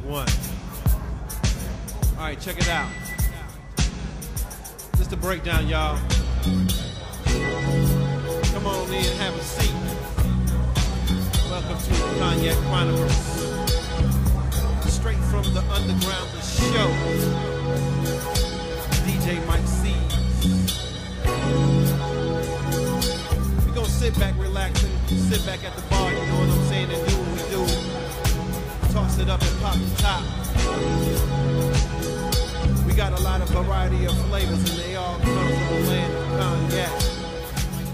One. All right, check it out. Just a breakdown, y'all. Come on in, have a seat. Welcome to the Cognac Chronicles. Straight from the underground, the show. DJMIKECEEZE. We gonna sit back, relax, and sit back at the bar, you know what I'm saying, and do what we do. Toss it up and pop the top. We got a lot of variety of flavors, and they all come from the land of cognac.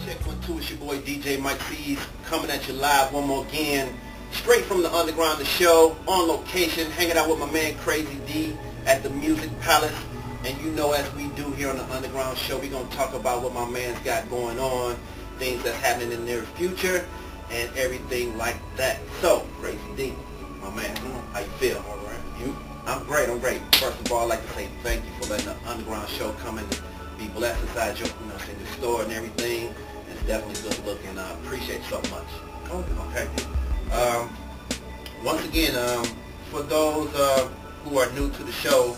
Check 1, 2, it's your boy DJMIKECEEZE coming at you live one more again. Straight from the underground, the show, on location, hanging out with my man Crazy D at the Music Palace. And you know, as we do here on the Underground Show, we're going to talk about what my man's got going on, things that's happening in the near future, and everything like that. So, Crazy D, my man, how you feel? All right. You? I'm great, I'm great. First of all, I'd like to say thank you for letting the Underground Show come and be blessed inside your, in the store and everything. It's definitely good looking. I appreciate it so much. Okay. Once again, for those who are new to the show,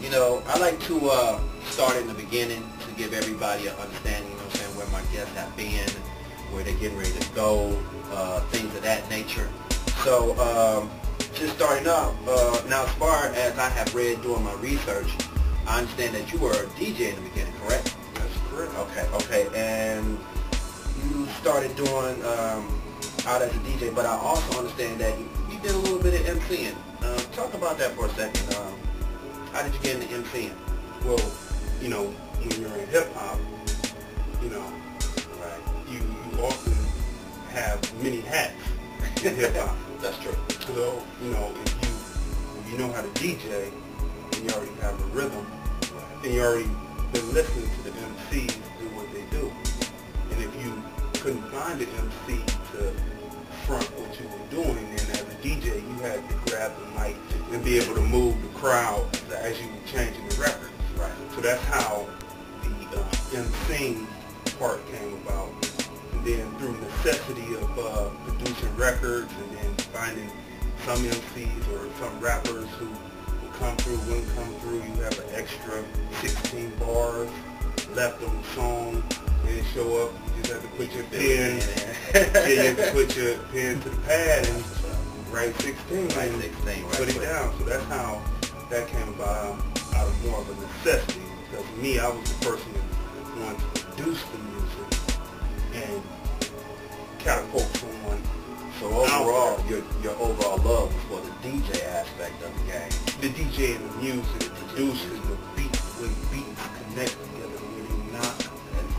I like to start in the beginning to give everybody an understanding, where my guests have been, where they're getting ready to go, things of that nature. So, just starting out, now as far as I have read doing my research, I understand that you were a DJ in the beginning, correct? That's correct. Okay, and you started doing out as a DJ, but I also understand that you did a little bit of MCing. Talk about that for a second. How did you get into MCing? Well, when you're in hip-hop, Right. you often have many hats in hip-hop. That's true. So, if you know how to DJ, and you already have a rhythm, and you already been listening to the MCs do what they do. And if you couldn't find an MC to front what you were doing, then as a DJ, you had to grab the mic and be able to move the crowd as you were changing the record. Right. So that's how the MCing part came about. And then through necessity of producing records and then finding some MCs or some rappers who would come through, wouldn't come through, you have an extra 16 bars left on the song, and it show up, you just have to put your pen, you have to put your pen to the pad and write 16 and put it down. So that's how that came about, out of more of a necessity. Because me, I was the person that wanted to produce the music and catapult someone. So overall, your overall love was for the DJ aspect of the game. The DJ and the music, the producing, the beats, when beats connect together, when they knock,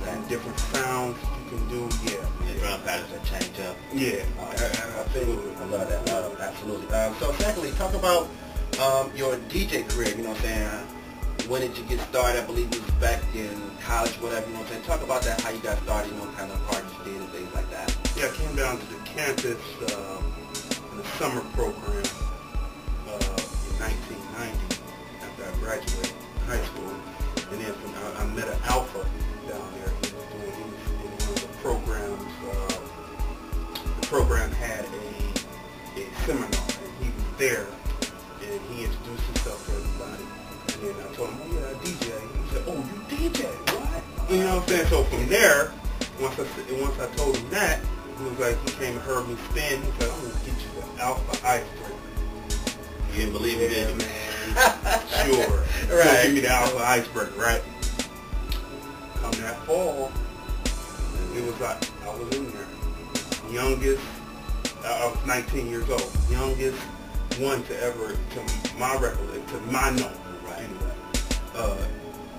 and different sounds you can do, The drum patterns that change up. Yeah, Absolutely. I love that. Absolutely. So secondly, talk about your DJ career, when did you get started? I believe it was back in college, whatever, Talk about that, how you got started, kind of parties you did and things like that. Yeah, I came down to the campus in the summer program in 1990 after I graduated high school. And then I met an alpha down there. He was in one of the programs. The program had a seminar, and he was there, and he introduced himself to everybody. And then I told him, oh yeah, I DJ. He said, oh, you DJ? What? You know what I'm saying? So from there, once I told him that, he was like, he came and heard me spin. He said, I'm going to get you the alpha icebreaker. You didn't believe it, did you? Man, sure. Right. Give me the alpha icebreaker, right? Come that fall, it was like, I was in there. Youngest, I was 19 years old. Youngest one to ever, to my recollection, to my knowledge, anyway,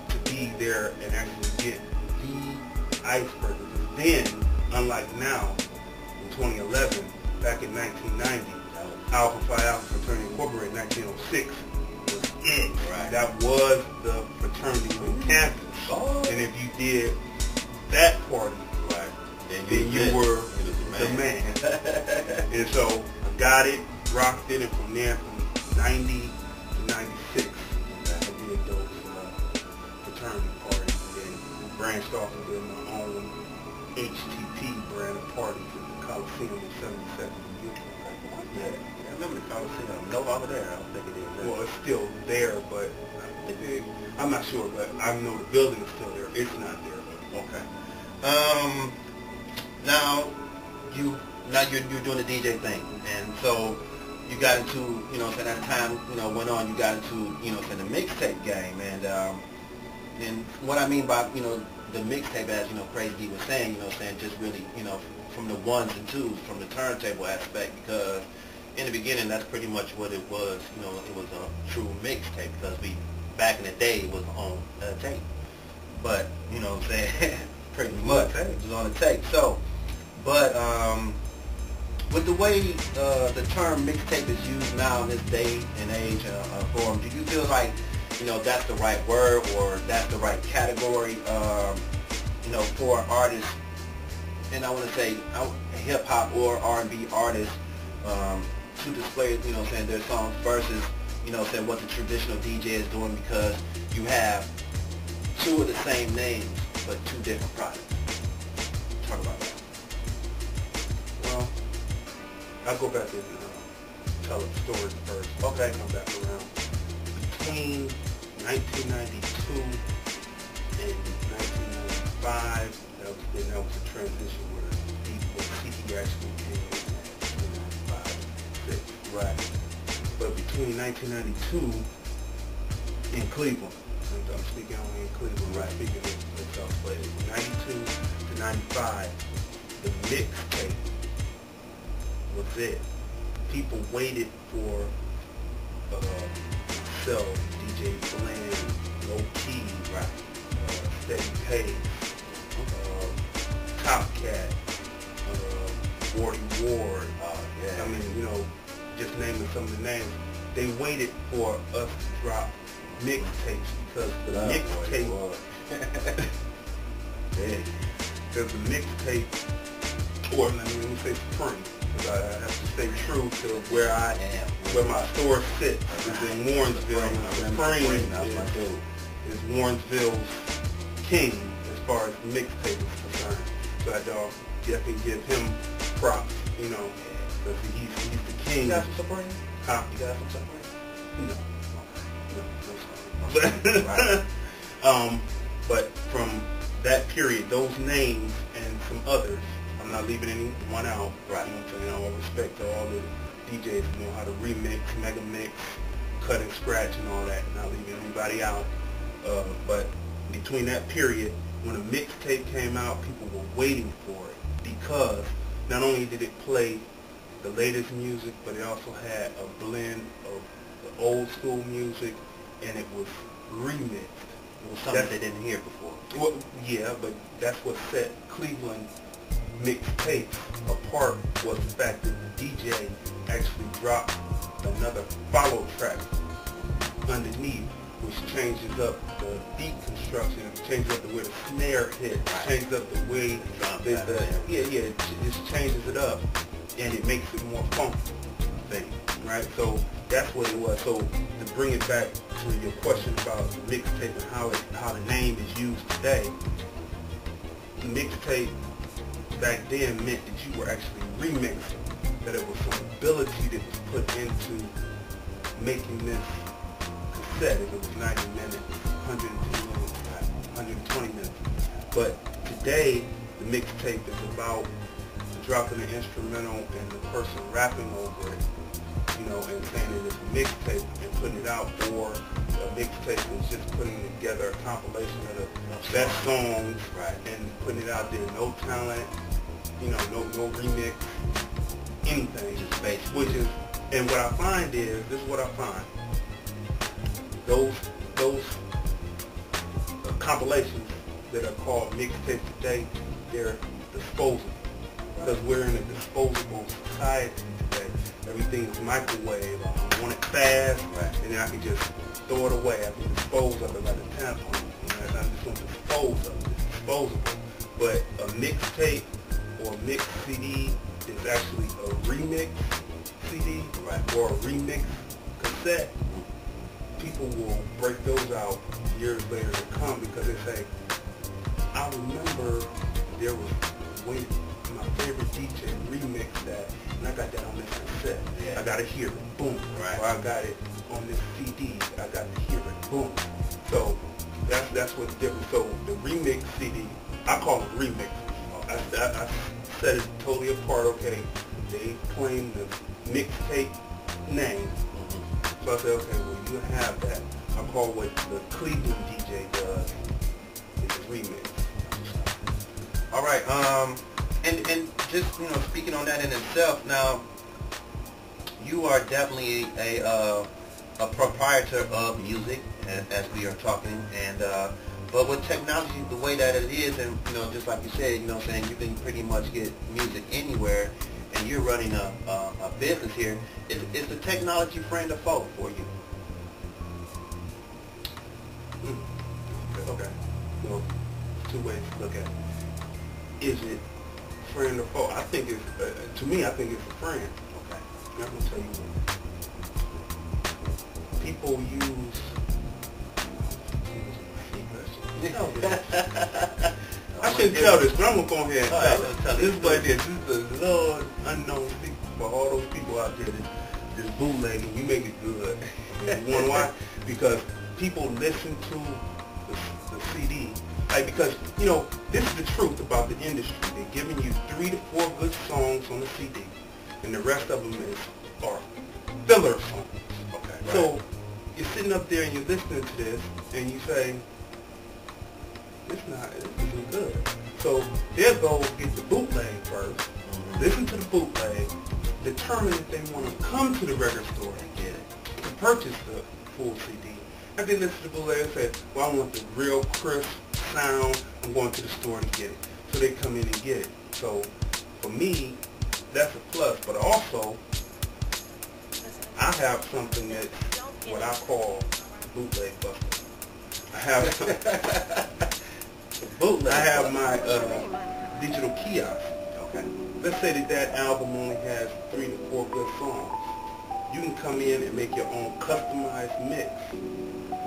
to be there and actually get the icebreaker. Then, unlike now, in 2011, back in 1990, Alpha Phi Alpha Fraternity Incorporated in 1906 was it. Right. That was the fraternity on campus. Oh. And if you did that party, Right. then you were the man. And so I got it, rocked it, and from there, from 90 to 96, I did those fraternity parties, and then branched off and did my own HTP brand of parties at the Coliseum in 77th. Yeah, I remember the Coliseum. No longer there. I don't think it is. Well, it's still there, but I'm not sure. But I know the building is still there. It's not there. But. Okay. Now you're doing the DJ thing, and so you got into, you know, saying, as time, you know, went on, you got into, you know, saying the mixtape game, and what I mean by, you know, the mixtape, as, you know, Crazy D was saying, you know, saying just really, you know, from the ones and twos, from the turntable aspect, because in the beginning that's pretty much what it was. You know, it was a true mixtape, because back in the day it was on tape, but, you know what I'm saying, pretty much it was on the tape. So, but with the way the term mixtape is used now in this day and age form, do you feel like, you know, that's the right word, or that's the right category, you know, for artists, and I want to say hip-hop or R&B artists, to display, you know, saying their songs versus, you know, saying what the traditional DJ is doing, because you have two of the same names but two different products? Talk about that. Well, I'll go back and tell a story first. Okay. Come back around. Between 1992 and 1995, that was a transition where CD actually came in 1995, 6. Right. But between 1992 in Cleveland, I'm speaking only in Cleveland, right? Speaking of South Florida, 92 to 95, the mixtape was it. People waited for myself, DJ Bland, Low Key, right? Steady Pace, Top Cat, Wardy Ward. Yeah. I mean, you know, just naming some of the names. They waited for us to drop mixtapes, because the mixtape, because the mixtape, or let me say Supreme, because I have to stay true to where I am, where my store sits, is in Warrensville. Supreme is Warrensville's king as far as the mixtape is concerned. So I definitely give him props, you know, because he's the king. You got some Supreme? Huh? You got some Supreme? No. But from that period, those names and some others, I'm not leaving anyone out. Right. You know what I'm saying? All respect to all the DJs who know how to remix, mega mix, cut and scratch and all that. Not leaving anybody out. But between that period, when a mixtape came out, people were waiting for it, because not only did it play the latest music, but it also had a blend of the old school music, and it was remixed. It was something they didn't hear before. Well, yeah, but that's what set Cleveland mixtapes apart, was the fact that the DJ actually dropped another follow track underneath, which changes up the beat construction, it changes up the way the snare hits, changes up the way it just changes it up, and it makes it more funky, right? So that's what it was. So to bring it back to your question about the mixtape and how the name is used today, mixtape back then meant that you were actually remixing, that it was some ability that was put into making this cassette. If it was 90 minutes, 110 minutes, 120 minutes. But today, the mixtape is about dropping an instrumental and the person rapping over it, you know, and saying that it's a mixtape and putting it out, or a mixtape is just putting together a compilation of the best songs, and putting it out there. No talent, you know, no remix, anything, just basic. Which is, and what I find is, this is what I find, those compilations that are called mixtapes today, they're disposable. Because we're in a disposable society today. Everything is microwave. I want it fast, and then I can just throw it away. I can dispose of it like a tampon. You know, I'm just going to dispose of it. It's disposable. But a mixtape or a mix CD is actually a remix CD, or a remix cassette. People will break those out years later to come, because they say, I remember there was my favorite DJ remix that, and I got that on this cassette. Yeah. I gotta hear it, boom. Right. Or I got it on this CD, I got to hear it, boom. So that's what's different. So the remix CD, I call them remixes. I set it totally apart. Okay, they claim the mixtape name, so I said, okay, well you have that. I call what the Cleveland DJ does is a remix. All right, and just speaking on that in itself, now you are definitely a proprietor of music, as we are talking, and but with technology the way that it is, and just like you said, saying you can pretty much get music anywhere, and you're running a business here. Is the technology friend or foe for you? Okay. Well, two ways to look at it. Is it friend or foe? I think it's, to me, I think it's a friend. Okay. I'm going to tell you what. People use... I shouldn't tell this, but I'm going to go ahead and tell it. This is what it is. This is a little unknown secret for all those people out there that bootlegging. You make it good. You want to why? Because people listen to the CD. Like, because, this is the truth about the industry. They're giving you 3 to 4 good songs on the CD, and the rest of them are filler songs. Okay. Right. So you're sitting up there and you're listening to this, and you say, this isn't good. So they'll go get the bootleg first, listen to the bootleg, determine if they want to come to the record store to purchase the full CD. And they listen to the bootleg and say, well, I want the real crisp sound, I'm going to the store to get it. So they come in and get it. So for me, that's a plus, but also I have something that's what I call bootleg buster. I have my digital kiosk. Okay. Let's say that album only has 3 to 4 good songs. You can come in and make your own customized mix.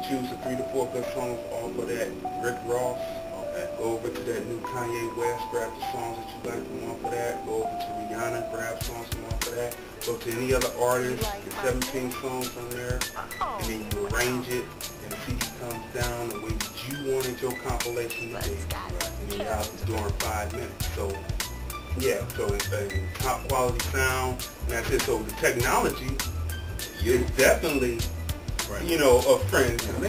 Choose the 3 to 4 good songs off of that Rick Ross. Okay. Go over to that new Kanye West, grab the songs that you like from off of that. Go over to Rihanna, grab songs from off of that. Go to any other artist, get 17 songs on there, and then you arrange it, and the CD comes down the way that you wanted your compilation to be. And then you have to do it in 5 minutes. So, yeah, so it's a top quality sound, and that's it. So the technology is definitely, a friend to me.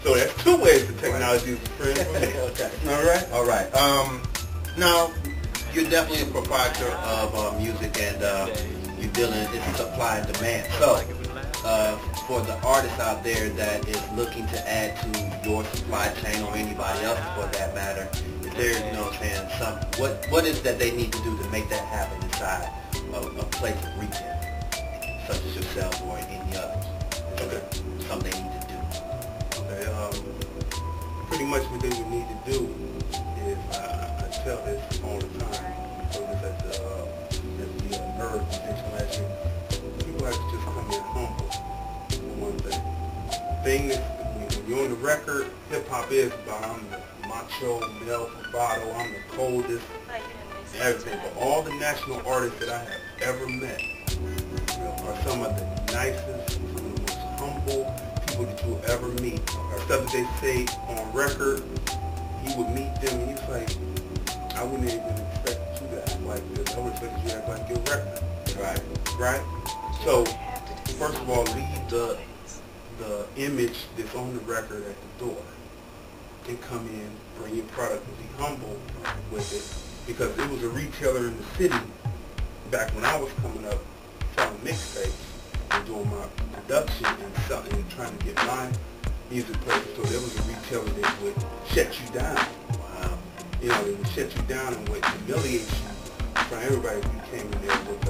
So that's 2 ways the technology is a friend for me. Okay. All right. Now, you're definitely a proprietor of music, and you're dealing with supply and demand. So, for the artists out there that is looking to add to your supply chain, or anybody else for that matter, is there, what is that they need to do to make that happen inside a place of retail, such as yourself or any others? Okay. Something they need to do. Okay. Pretty much what they would need to do is, I tell this all the time. So this at the Nerve Convention last year. People have to just come in humble for one thing. Thing is, when you're on the record, hip hop is about I'm the macho, male bravado, I'm the coldest, everything. But all the national artists that I have ever met are some of the nicest, some of the most humble people that you'll ever meet. Stuff that they say on record, you would meet them and he's like, I wouldn't even expect you to act like this. I would expect you to act like your record. Right? So, first of all, leave the image that's on the record at the door and come in, bring your product and be humble with it. Because it was a retailer in the city back when I was coming up selling mixtapes and doing my production and trying to get my music played. So there was a retailer that would shut you down. Wow. They would shut you down and would humiliate you in front of everybody if you came in there with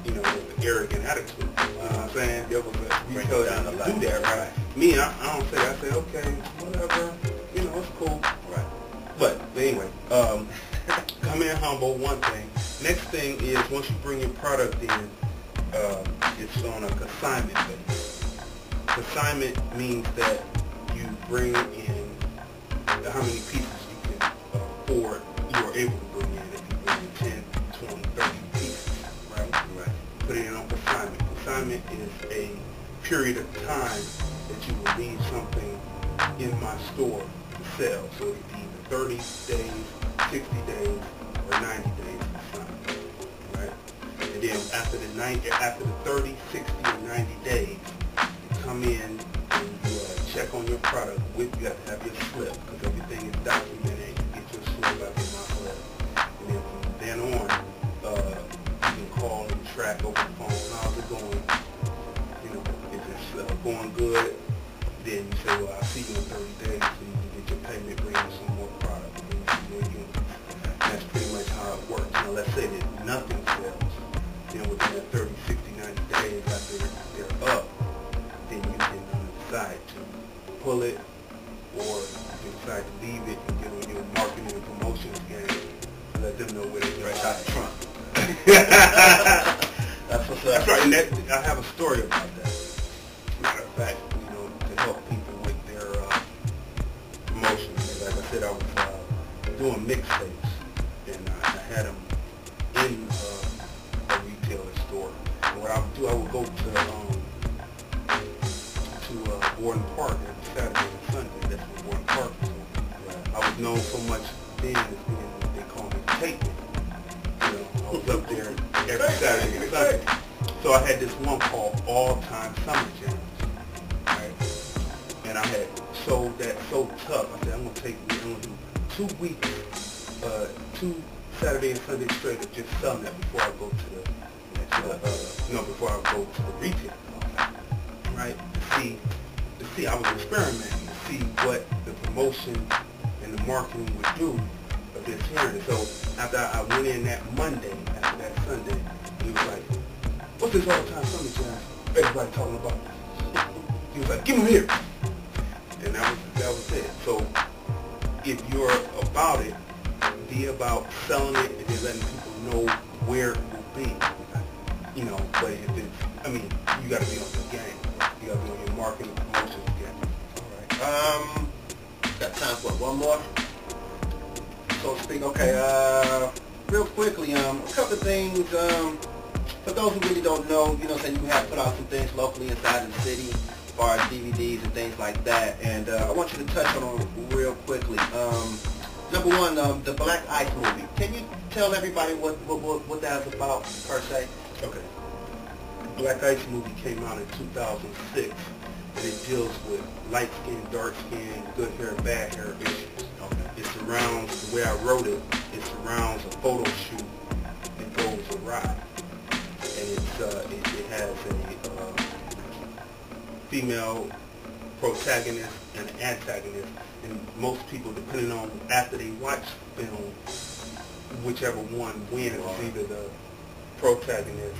with an arrogant attitude. You know what I'm saying? There was a retailer that would do that, right? Me, I don't say that. I say, okay, whatever, it's cool. Right. But anyway, come in humble, one thing. Next thing is, once you bring your product in, it's on a consignment basis. Consignment means that you bring in how many pieces you can afford, you are able to bring in. If you consignment is a period of time that you will leave something in my store to sell. So it could be either 30 days, 60 days, or 90 days consignment, right? And then after the 30, 60, or 90 days, you come in and you check on your product. You have to have your slip, because everything is documented. You get your slip, I get my slip. And then from then on, you can call and track over the phone, how's it going? You know, if it's going good, then you say, well, I'll see you in 30 days so you can get your payment, bring in some more product. And that's pretty much how it works. Now, let's say that nothing sells. Then within that 30, 60, 90 days after they're up, then you can decide to pull it, or you can decide to leave it and get on your marketing and promotions game to let them know where they're right out the trunk. That's what's up. That's right, and I have a story about that. Matter of fact, you know, to help people with their promotions. Like I said, I was doing mixtapes, and I had them in a retailer store. And what I would do, I would go to Borden Park every Saturday and Sunday. That's what Borden Park was open. I was known so much then as being what they call me tape man. You know, I was up there every Saturday and Sunday. So I had this one called All Time Summer Jams, right? And I had sold that so tough. I said, I'm gonna do 2 weeks, 2 Saturday and Sunday straight of just selling that before I go to before I go to the retail, right? To see, I was experimenting to see what the promotion and the marketing would do of this hearing. So after I went in that Monday, after that Sunday, he was like, what's this all-time summer jam everybody talking about? He was like, give them here. And that was it. So if you're about it, be about selling it and then letting people know where it will be. You know, but if it's, I mean, you got to be on the game. You got to be on your marketing promotions game. All right. Got time for one more, so to speak. Okay. Real quickly, a couple of things. For those who really don't know, you know, saying you have put out some things locally inside of the city, as far as DVDs and things like that. And I want you to touch on them real quickly. Number one, the Black Ice movie. Can you tell everybody what that's about per se? Okay. The Black Ice movie came out in 2006, and it deals with light skin, dark skin, good hair, bad hair issues. Okay. It surrounds, the way I wrote it, it surrounds a photo shoot that goes awry. And it has a female protagonist and an antagonist. And most people, depending on after they watch the film, whichever one wins is either the protagonist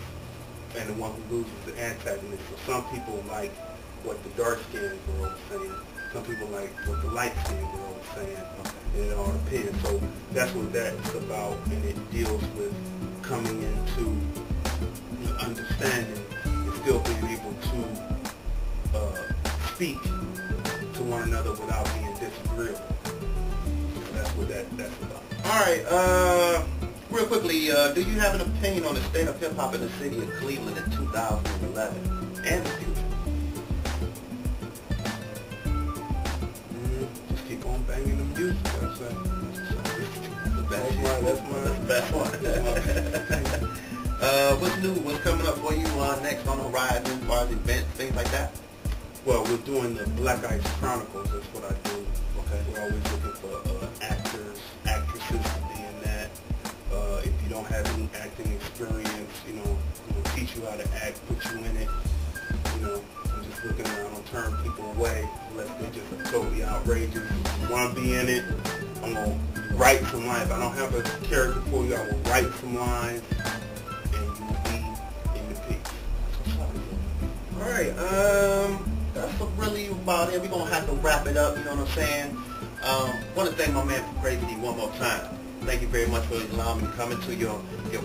and the one who loses the antagonist. So some people like what the dark-skinned girl was saying. Some people like what the light-skinned girl was saying. And it all depends. So that's what that's about, and it deals with coming into understanding and still being able to speak to one another without being disagreeable. So that's what that's about. All right. Real quickly, do you have an opinion on the state of hip-hop in the city of Cleveland in 2011 and the future? Just keep on banging the music. That's the best one. That's the best one. What's new? What's coming up for you next on the horizon as far as events, things like that? Well, we're doing the Black Ice Chronicles. That's what I do. Okay. We're always looking for actors, actresses to be in that. If you don't have any acting experience, you know, we'll teach you how to act, put you in it. You know, I'm just looking around, I don't turn people away unless they're just totally outrageous. If you want to be in it, I'm going to write some lines. If I don't have a character for you, I will write some lines, and you will be in the piece. All right, that's really about it. We're going to have to wrap it up, you know what I'm saying? I want to thank my man for Crazy D one more time. Thank you very much for allowing me to come into your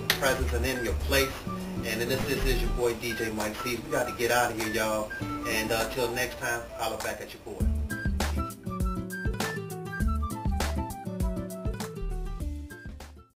presence and in your place. And this is your boy DJ Mike C. We got to get out of here, y'all. And until next time, holla back at your boy.